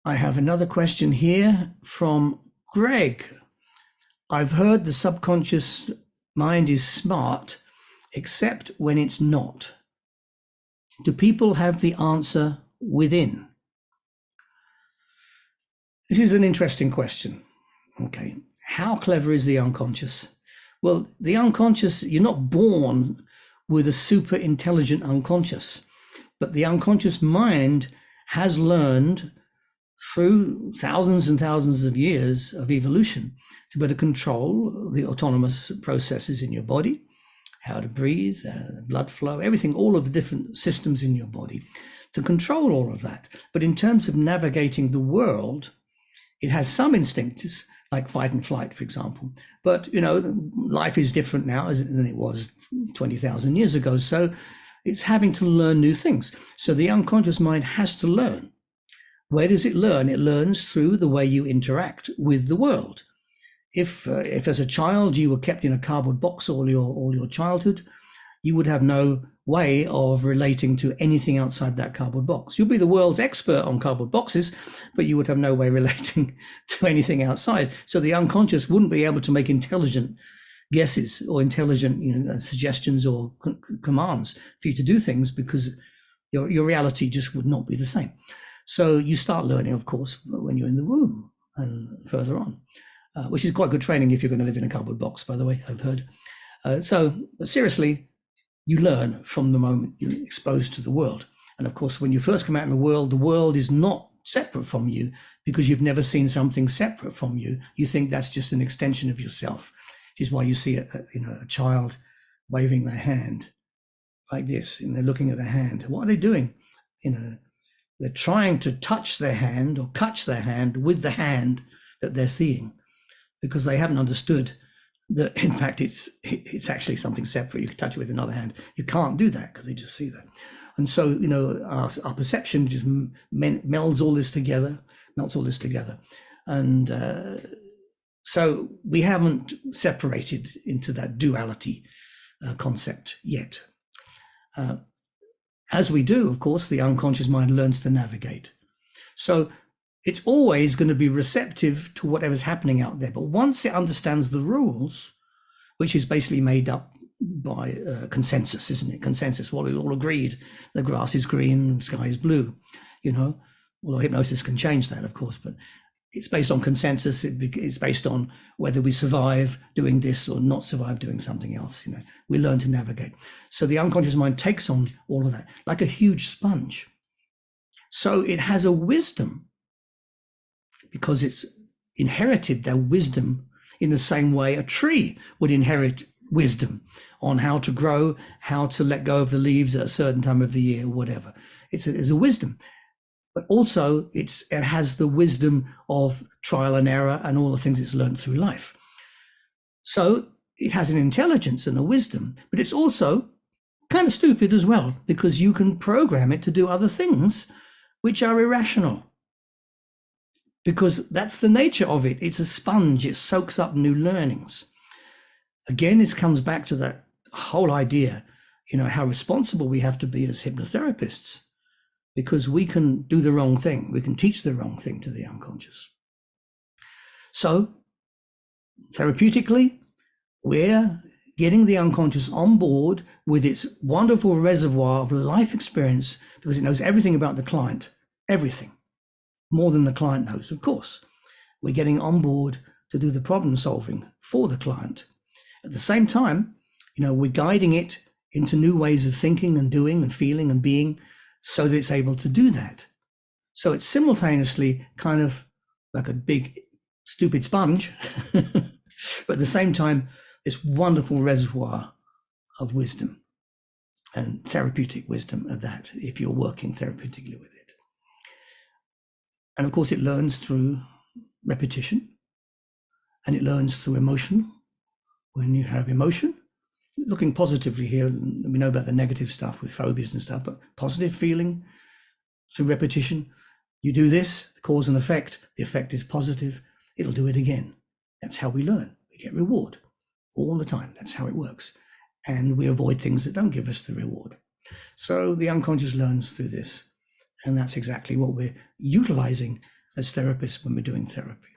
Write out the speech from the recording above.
I have another question here from Greg. I've heard the subconscious mind is smart, except when it's not. Do people have the answer within? This is an interesting question. Okay. How clever is the unconscious? Well, the unconscious, you're not born with a super intelligent unconscious, but the unconscious mind has learned through thousands and thousands of years of evolution to better control the autonomous processes in your body, how to breathe, blood flow, everything, all of the different systems in your body, to control all of that. But in terms of navigating the world, it has some instincts like fight and flight, for example. But, life is different now than it was 20,000 years ago. So it's having to learn new things. So the unconscious mind has to learn. Where does it learn? It learns through the way you interact with the world. If as a child you were kept in a cardboard box all your childhood, you would have no way of relating to anything outside that cardboard box. You'll be the world's expert on cardboard boxes, but you would have no way relating to anything outside. So the unconscious wouldn't be able to make intelligent guesses or intelligent suggestions or commands for you to do things, because your reality just would not be the same. So you start learning, of course, when you're in the womb and further on, which is quite good training if you're going to live in a cardboard box, by the way, I've heard. But seriously, you learn from the moment you're exposed to the world. And of course, when you first come out in the world is not separate from you, because you've never seen something separate from you. You think that's just an extension of yourself, which is why you see a child waving their hand like this, and they're looking at their hand. What are they doing? They're trying to touch their hand or catch their hand with the hand that they're seeing, because they haven't understood that, in fact, it's actually something separate. You can touch it with another hand. You can't do that because they just see that. And so, our perception just melts all this together. And so we haven't separated into that duality concept yet. As we do, of course, the unconscious mind learns to navigate. So it's always going to be receptive to whatever's happening out there. But once it understands the rules, which is basically made up by consensus, isn't it? Consensus, well, we all agreed the grass is green, the sky is blue, although hypnosis can change that, of course, but it's based on consensus. It's based on whether we survive doing this or not survive doing something else. We learn to navigate. So the unconscious mind takes on all of that like a huge sponge. So it has a wisdom, because it's inherited their wisdom in the same way a tree would inherit wisdom on how to grow, how to let go of the leaves at a certain time of the year, or whatever. It's a wisdom. But also it has the wisdom of trial and error and all the things it's learned through life. So it has an intelligence and a wisdom, but it's also kind of stupid as well, because you can program it to do other things which are irrational, because that's the nature of it. It's a sponge. It soaks up new learnings. Again, this comes back to that whole idea, how responsible we have to be as hypnotherapists, because we can do the wrong thing. We can teach the wrong thing to the unconscious. So therapeutically, we're getting the unconscious on board with its wonderful reservoir of life experience, because it knows everything about the client, everything, more than the client knows, of course. We're getting on board to do the problem solving for the client. At the same time, we're guiding it into new ways of thinking and doing and feeling and being, so that it's able to do that. So it's simultaneously kind of like a big, stupid sponge, but at the same time, this wonderful reservoir of wisdom, and therapeutic wisdom at that, if you're working therapeutically with it. And of course, it learns through repetition, and it learns through emotion. When you have emotion, looking positively here, we know about the negative stuff with phobias and stuff, but positive feeling through repetition. You do this, cause and effect, the effect is positive, it'll do it again. That's how we learn. We get reward all the time. That's how it works. And we avoid things that don't give us the reward. So the unconscious learns through this. And that's exactly what we're utilizing as therapists when we're doing therapy.